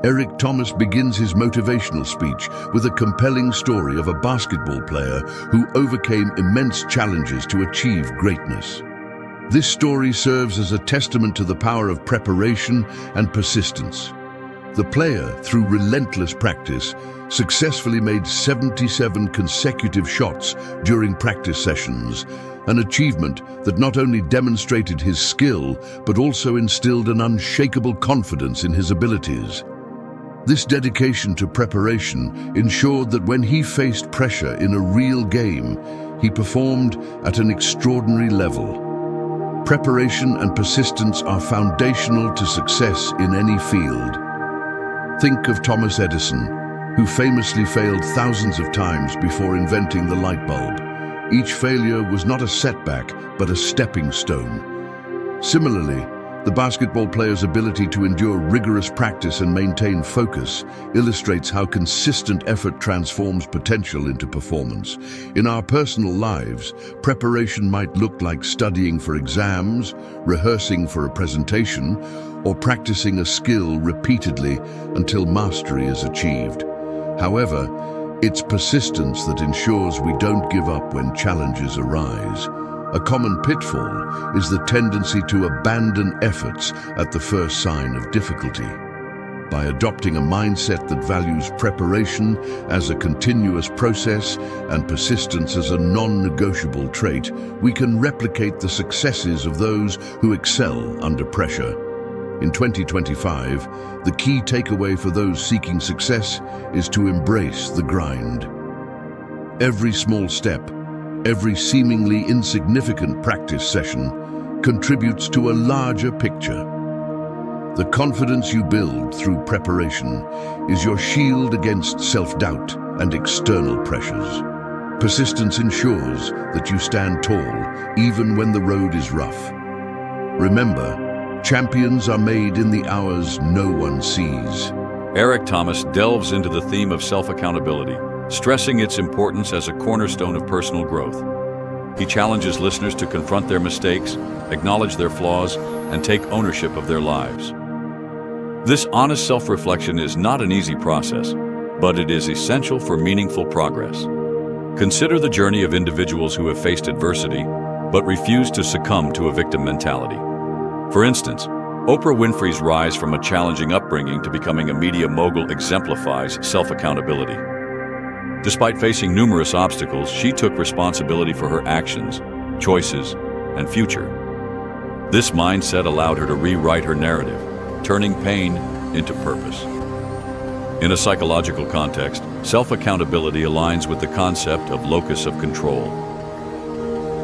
Eric Thomas begins his motivational speech with a compelling story of a basketball player who overcame immense challenges to achieve greatness. This story serves as a testament to the power of preparation and persistence. The player, through relentless practice, successfully made 77 consecutive shots during practice sessions, an achievement that not only demonstrated his skill, but also instilled an unshakable confidence in his abilities. This dedication to preparation ensured that when he faced pressure in a real game, he performed at an extraordinary level. Preparation and persistence are foundational to success in any field. Think of Thomas Edison, who famously failed thousands of times before inventing the light bulb. Each failure was not a setback, but a stepping stone. Similarly, the basketball player's ability to endure rigorous practice and maintain focus illustrates how consistent effort transforms potential into performance. In our personal lives, preparation might look like studying for exams, rehearsing for a presentation, or practicing a skill repeatedly until mastery is achieved. However, it's persistence that ensures we don't give up when challenges arise. A common pitfall is the tendency to abandon efforts at the first sign of difficulty. By adopting a mindset that values preparation as a continuous process and persistence as a non-negotiable trait, we can replicate the successes of those who excel under pressure. In 2025, the key takeaway for those seeking success is to embrace the grind. Every small step, every seemingly insignificant practice session contributes to a larger picture. The confidence you build through preparation is your shield against self-doubt and external pressures. Persistence ensures that you stand tall even when the road is rough. Remember, champions are made in the hours no one sees. Eric Thomas delves into the theme of self-accountability, stressing its importance as a cornerstone of personal growth. He challenges listeners to confront their mistakes, acknowledge their flaws, and take ownership of their lives. This honest self-reflection is not an easy process, but it is essential for meaningful progress. Consider the journey of individuals who have faced adversity, but refuse to succumb to a victim mentality. For instance, Oprah Winfrey's rise from a challenging upbringing to becoming a media mogul exemplifies self-accountability. Despite facing numerous obstacles, she took responsibility for her actions, choices, and future. This mindset allowed her to rewrite her narrative, turning pain into purpose. In a psychological context, self-accountability aligns with the concept of locus of control.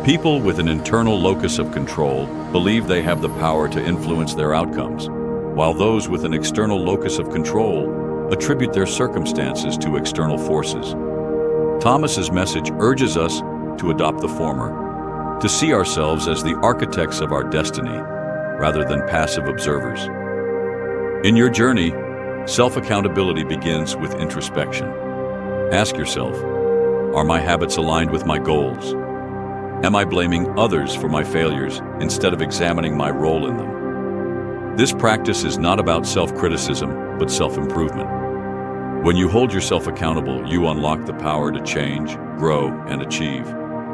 People with an internal locus of control believe they have the power to influence their outcomes, while those with an external locus of control attribute their circumstances to external forces. Thomas's message urges us to adopt the former, to see ourselves as the architects of our destiny, rather than passive observers. In your journey, self-accountability begins with introspection. Ask yourself, are my habits aligned with my goals? Am I blaming others for my failures instead of examining my role in them? This practice is not about self-criticism, but self-improvement. When you hold yourself accountable, you unlock the power to change, grow, and achieve.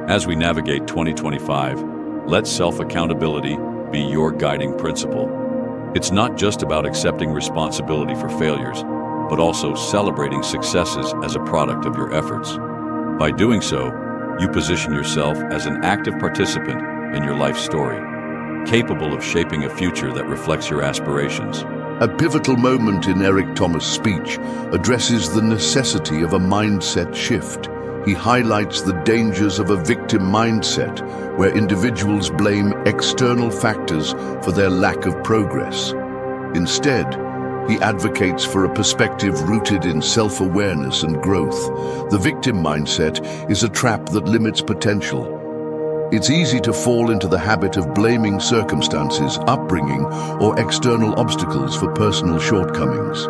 As we navigate 2025, let self-accountability be your guiding principle. It's not just about accepting responsibility for failures, but also celebrating successes as a product of your efforts. By doing so, you position yourself as an active participant in your life story, capable of shaping a future that reflects your aspirations. A pivotal moment in Eric Thomas' speech addresses the necessity of a mindset shift. He highlights the dangers of a victim mindset, where individuals blame external factors for their lack of progress. Instead, he advocates for a perspective rooted in self-awareness and growth. The victim mindset is a trap that limits potential. It's easy to fall into the habit of blaming circumstances, upbringing, or external obstacles for personal shortcomings.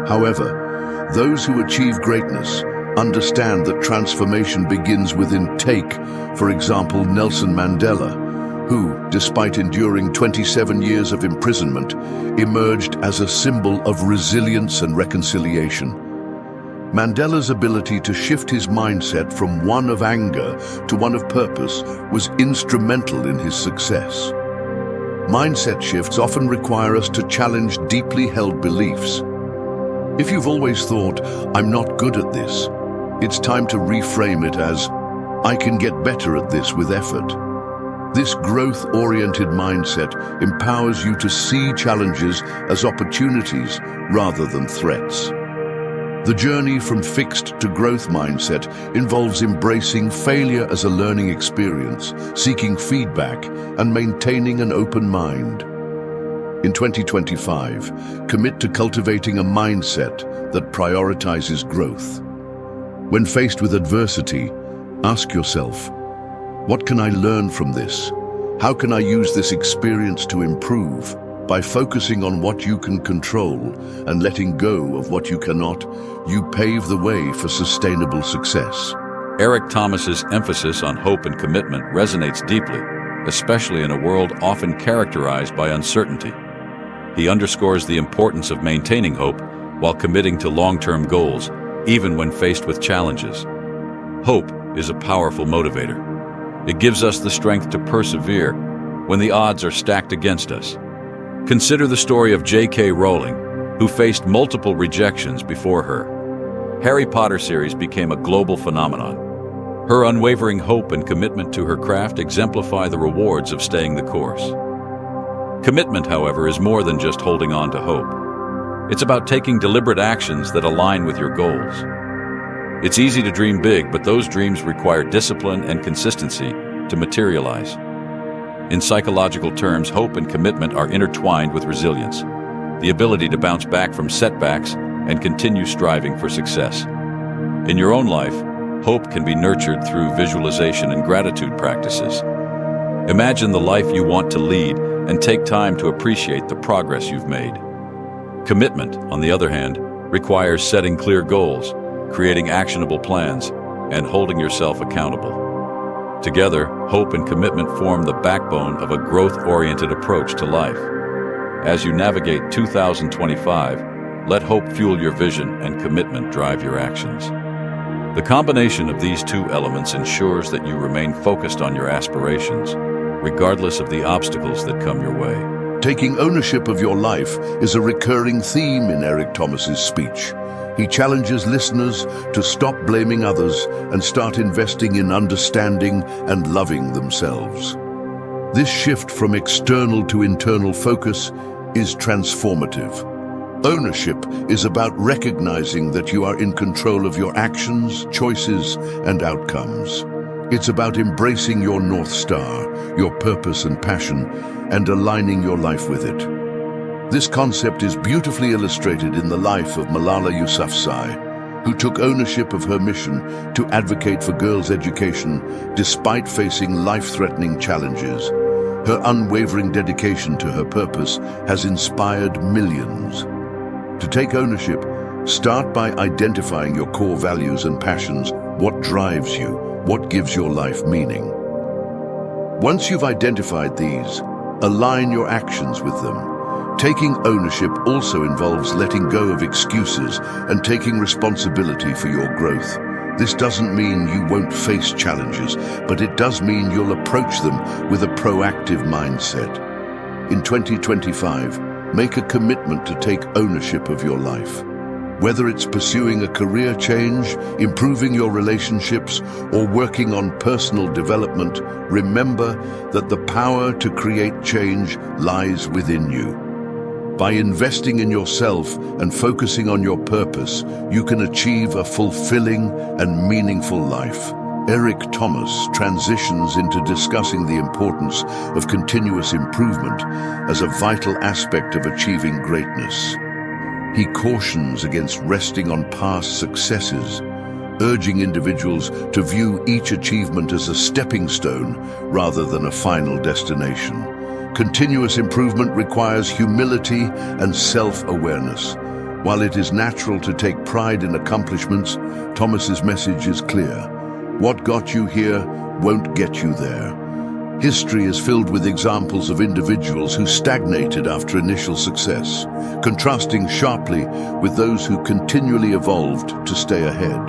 However, those who achieve greatness understand that transformation begins within. Take, for example, Nelson Mandela, who, despite enduring 27 years of imprisonment, emerged as a symbol of resilience and reconciliation. Mandela's ability to shift his mindset from one of anger to one of purpose was instrumental in his success. Mindset shifts often require us to challenge deeply held beliefs. If you've always thought, "I'm not good at this," it's time to reframe it as, "I can get better at this with effort." This growth-oriented mindset empowers you to see challenges as opportunities rather than threats. The journey from fixed to growth mindset involves embracing failure as a learning experience, seeking feedback, and maintaining an open mind. In 2025, commit to cultivating a mindset that prioritizes growth. When faced with adversity, ask yourself, what can I learn from this? How can I use this experience to improve? By focusing on what you can control and letting go of what you cannot, you pave the way for sustainable success. Eric Thomas's emphasis on hope and commitment resonates deeply, especially in a world often characterized by uncertainty. He underscores the importance of maintaining hope while committing to long-term goals, even when faced with challenges. Hope is a powerful motivator. It gives us the strength to persevere when the odds are stacked against us. Consider the story of J.K. Rowling, who faced multiple rejections before her. Harry Potter series became a global phenomenon. Her unwavering hope and commitment to her craft exemplify the rewards of staying the course. Commitment, however, is more than just holding on to hope. It's about taking deliberate actions that align with your goals. It's easy to dream big, but those dreams require discipline and consistency to materialize. In psychological terms, hope and commitment are intertwined with resilience, the ability to bounce back from setbacks and continue striving for success. In your own life, hope can be nurtured through visualization and gratitude practices. Imagine the life you want to lead and take time to appreciate the progress you've made. Commitment, on the other hand, requires setting clear goals, creating actionable plans, and holding yourself accountable. Together, hope and commitment form the backbone of a growth-oriented approach to life. As you navigate 2025, let hope fuel your vision and commitment drive your actions. The combination of these two elements ensures that you remain focused on your aspirations, regardless of the obstacles that come your way. Taking ownership of your life is a recurring theme in Eric Thomas's speech. He challenges listeners to stop blaming others and start investing in understanding and loving themselves. This shift from external to internal focus is transformative. Ownership is about recognizing that you are in control of your actions, choices, and outcomes. It's about embracing your North Star, your purpose and passion, and aligning your life with it. This concept is beautifully illustrated in the life of Malala Yousafzai, who took ownership of her mission to advocate for girls' education despite facing life-threatening challenges. Her unwavering dedication to her purpose has inspired millions. To take ownership, start by identifying your core values and passions. What drives you? What gives your life meaning? Once you've identified these, align your actions with them. Taking ownership also involves letting go of excuses and taking responsibility for your growth. This doesn't mean you won't face challenges, but it does mean you'll approach them with a proactive mindset. In 2025, make a commitment to take ownership of your life. Whether it's pursuing a career change, improving your relationships, or working on personal development, remember that the power to create change lies within you. By investing in yourself and focusing on your purpose, you can achieve a fulfilling and meaningful life. Eric Thomas transitions into discussing the importance of continuous improvement as a vital aspect of achieving greatness. He cautions against resting on past successes, urging individuals to view each achievement as a stepping stone rather than a final destination. Continuous improvement requires humility and self-awareness. While it is natural to take pride in accomplishments, Thomas's message is clear. What got you here won't get you there. History is filled with examples of individuals who stagnated after initial success, contrasting sharply with those who continually evolved to stay ahead.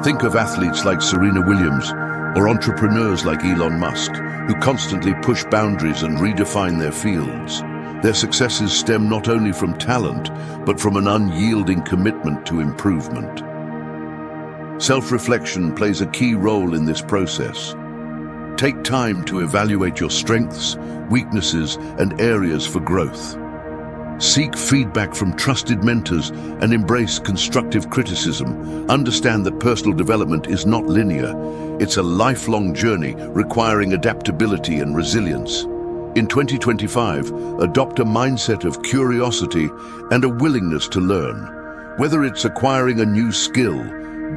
Think of athletes like Serena Williams or entrepreneurs like Elon Musk, who constantly push boundaries and redefine their fields. Their successes stem not only from talent, but from an unyielding commitment to improvement. Self-reflection plays a key role in this process. Take time to evaluate your strengths, weaknesses, and areas for growth. Seek feedback from trusted mentors and embrace constructive criticism. Understand that personal development is not linear. It's a lifelong journey requiring adaptability and resilience. In 2025, adopt a mindset of curiosity and a willingness to learn. Whether it's acquiring a new skill,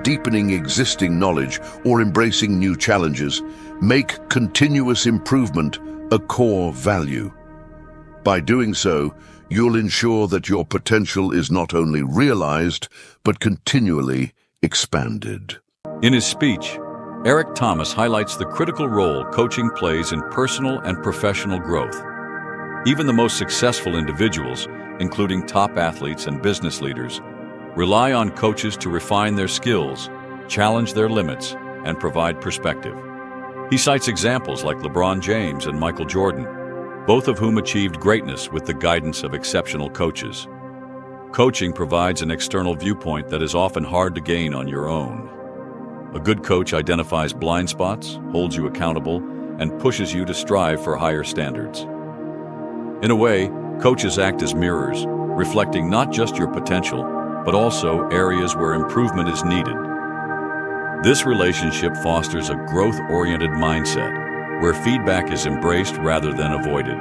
deepening existing knowledge, or embracing new challenges, make continuous improvement a core value. By doing so, you'll ensure that your potential is not only realized, but continually expanded. In his speech, Eric Thomas highlights the critical role coaching plays in personal and professional growth. Even the most successful individuals, including top athletes and business leaders, rely on coaches to refine their skills, challenge their limits, and provide perspective. He cites examples like LeBron James and Michael Jordan, both of whom achieved greatness with the guidance of exceptional coaches. Coaching provides an external viewpoint that is often hard to gain on your own. A good coach identifies blind spots, holds you accountable, and pushes you to strive for higher standards. In a way, coaches act as mirrors, reflecting not just your potential, but also areas where improvement is needed. This relationship fosters a growth-oriented mindset, where feedback is embraced rather than avoided.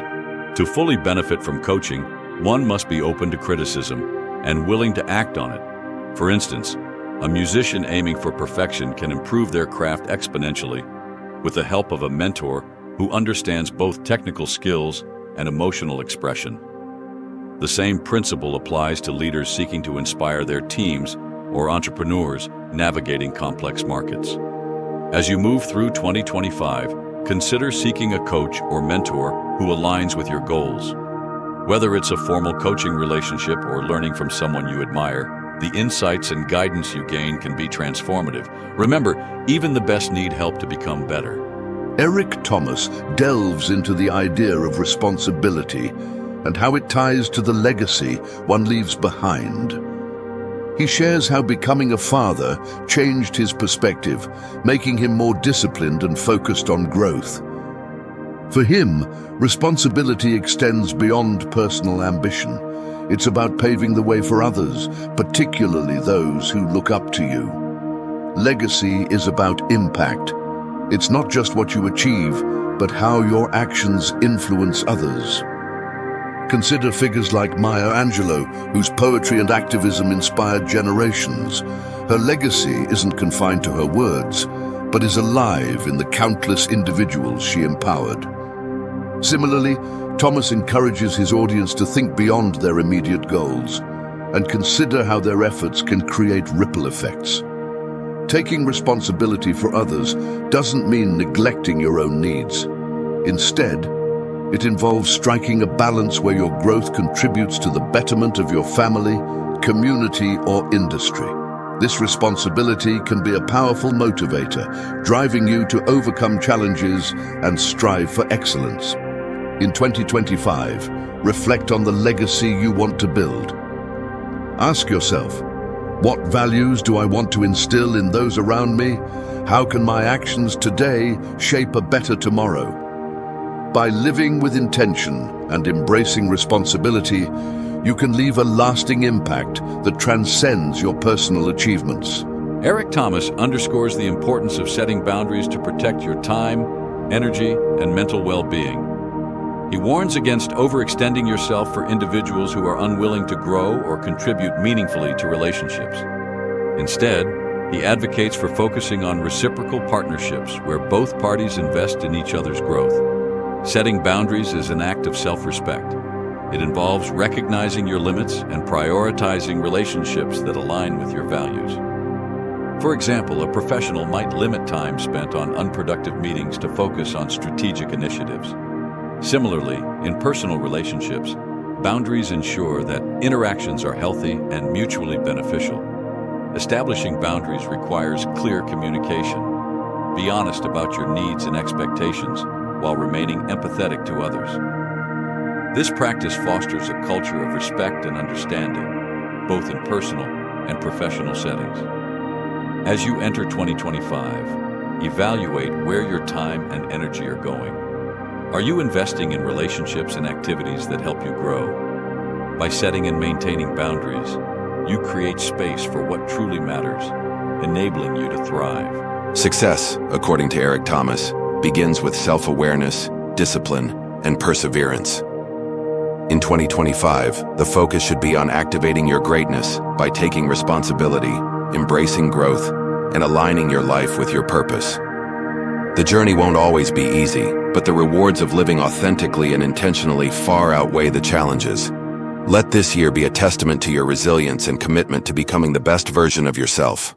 To fully benefit from coaching, one must be open to criticism and willing to act on it. For instance, a musician aiming for perfection can improve their craft exponentially with the help of a mentor who understands both technical skills and emotional expression. The same principle applies to leaders seeking to inspire their teams or entrepreneurs navigating complex markets. As you move through 2025, consider seeking a coach or mentor who aligns with your goals. Whether it's a formal coaching relationship or learning from someone you admire, the insights and guidance you gain can be transformative. Remember, even the best need help to become better. Eric Thomas delves into the idea of responsibility and how it ties to the legacy one leaves behind. He shares how becoming a father changed his perspective, making him more disciplined and focused on growth. For him, responsibility extends beyond personal ambition. It's about paving the way for others, particularly those who look up to you. Legacy is about impact. It's not just what you achieve, but how your actions influence others. Consider figures like Maya Angelou, whose poetry and activism inspired generations. Her legacy isn't confined to her words, but is alive in the countless individuals she empowered. Similarly, Thomas encourages his audience to think beyond their immediate goals and consider how their efforts can create ripple effects. Taking responsibility for others doesn't mean neglecting your own needs. Instead, it involves striking a balance where your growth contributes to the betterment of your family, community, or industry. This responsibility can be a powerful motivator, driving you to overcome challenges and strive for excellence. In 2025, reflect on the legacy you want to build. Ask yourself, what values do I want to instill in those around me? How can my actions today shape a better tomorrow? By living with intention and embracing responsibility, you can leave a lasting impact that transcends your personal achievements. Eric Thomas underscores the importance of setting boundaries to protect your time, energy, and mental well-being. He warns against overextending yourself for individuals who are unwilling to grow or contribute meaningfully to relationships. Instead, he advocates for focusing on reciprocal partnerships where both parties invest in each other's growth. Setting boundaries is an act of self-respect. It involves recognizing your limits and prioritizing relationships that align with your values. For example, a professional might limit time spent on unproductive meetings to focus on strategic initiatives. Similarly, in personal relationships, boundaries ensure that interactions are healthy and mutually beneficial. Establishing boundaries requires clear communication. Be honest about your needs and expectations while remaining empathetic to others. This practice fosters a culture of respect and understanding, both in personal and professional settings. As you enter 2025, evaluate where your time and energy are going. Are you investing in relationships and activities that help you grow? By setting and maintaining boundaries, you create space for what truly matters, enabling you to thrive. Success, according to Eric Thomas, begins with self-awareness, discipline, and perseverance. In 2025, the focus should be on activating your greatness by taking responsibility, embracing growth, and aligning your life with your purpose. The journey won't always be easy, but the rewards of living authentically and intentionally far outweigh the challenges. Let this year be a testament to your resilience and commitment to becoming the best version of yourself.